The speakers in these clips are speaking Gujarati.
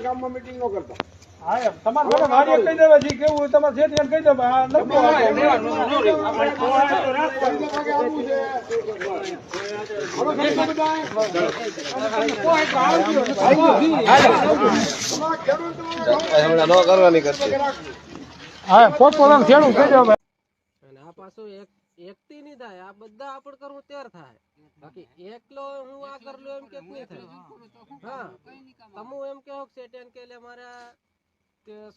ગામમાં મીટિંગ ન કરતા. હા તમારે વાડીએ કહી દેવા જી કેવું તમારે જે કહી દો આ હા પોતપોતાનું ખેડૂત કહી દો. આ પાછું એકથી નહીં થાય, આ બધા આપડ કરવું ત્યાર થાય. બાકી એકલો હું આ કરલો એમ કે નહીં થાય. હા તમુ એમ કહો સેટેન કે લે મારે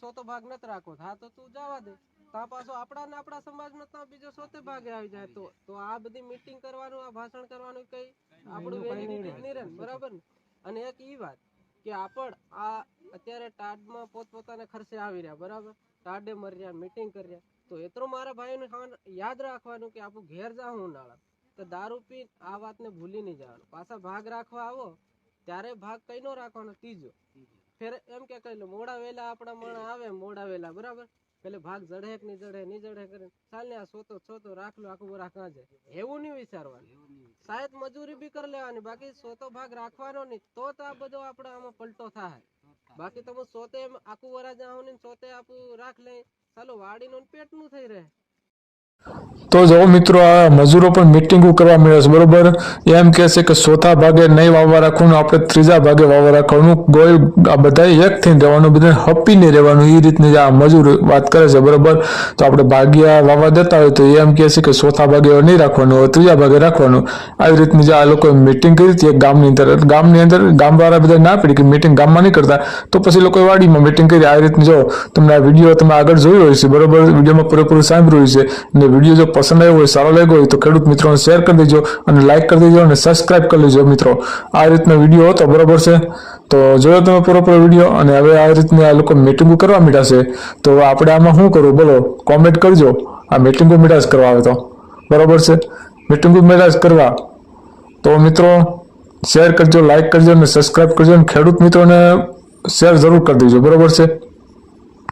સોતો ભાગ નથી રાખવો, હા તો તું જવા દે. તા પાછો આપણા સમાજનો તો બીજો સોતે ભાગે આવી જાય તો આ બધી મીટિંગ કરવાનું, આ ભાષણ કરવાનું કઈ આપણું વેલિડિટી નહીં રહે, બરાબર ને? અને એક ઈ વાત કે આપણ આ અત્યારે ટાડમાં પોતપોતાના ખર્ચે આવી રહ્યા, બરાબર? ટાડે મરી રહ્યા, મીટિંગ કરી રહ્યા, તો એટલું મારા ભાઈઓને યાદ રાખવાનું કે આપણું ઘેર જાઉં ઉનાળા તો દારૂ પી આ વાતને ભૂલી નહીં જવાનું. પાછા ભાગ રાખવા આવો ત્યારે ભાગ કઈ નો રાખવાનો, ત્રીજો ફેર એમ કે કહી લો મોડા વેલા આપણા મણા આવે, મોડા વેલા બરાબર પેલે ભાગ જડે કે નહીં જડે કરે ચાલ ને આ સોતો રાખ લો, આખું વરા કાં જાય એવું નહીં વિચારવાનું. શાયદ મજૂરી બી કરી લેવાની, બાકી સોતો ભાગ રાખવાનો નહીં તો આ બધો આપણે આમાં પલટો થાય. બાકી તમે સોતે આખું વરા જાઓ ને સોતે આપું રાખ લે, ચાલો વાડીનું પેટનું થઈ રહે. તો જો મિત્રો આ મજૂરો પણ મીટિંગો કરવા મળ્યા છે, બરોબર? એમ કહે છે કે ચોથા ભાગે નહીં વાવવા રાખવાનું, આપણે ત્રીજા ભાગે વાવવા રાખવાનું, ગોળ આ બધા એક થઈને રહેવાનું, બધા હપીને રહેવાનું, એ રીતની આ મજૂર વાત કરે છે, બરોબર? તો આપણે ભાગ્યા વાવવા દેતા હોય તો એમ કહે છે કે ચોથા ભાગે નહીં રાખવાનું, ત્રીજા ભાગે રાખવાનું. આવી રીતની જે આ લોકોએ મીટિંગ કરી હતી ગામની અંદર ગામવાળા બધા ના પડી કે મીટિંગ ગામમાં નહીં કરતા, તો પછી લોકોએ વાડીમાં મીટિંગ કરી. આવી રીતની જો તમને આ વિડીયો તમે આગળ જોયો હોય છે, બરોબર? વિડીયોમાં પૂરેપૂરું સાંભળ્યું છે અને વિડીયો જો પસંદ આવ્યો હોય, સારો લાગ્યો હોય તો ખેડૂત મિત્રોને શેર કરી દેજો અને લાઈક કરી દેજો અને સબસ્ક્રાઇબ કરી લેજો મિત્રો. આ રીતનો વિડીયો હતો, બરોબર છે? તો જોયો તમે પૂરો વિડીયો. અને હવે આ રીતની આ લોકો મીટિંગો કરવા માંડ્યા છે, તો આપણે આમાં શું કરવું બોલો? કોમેન્ટ કરજો. આ મીટિંગો મીડાસ કરવા આવે તો, બરોબર છે? મીટિંગો મીડાસ કરવા તો મિત્રો શેર કરજો, લાઈક કરજો અને સબસ્ક્રાઇબ કરજો અને ખેડૂત મિત્રોને શેર જરૂર કરી દેજો, બરોબર છે?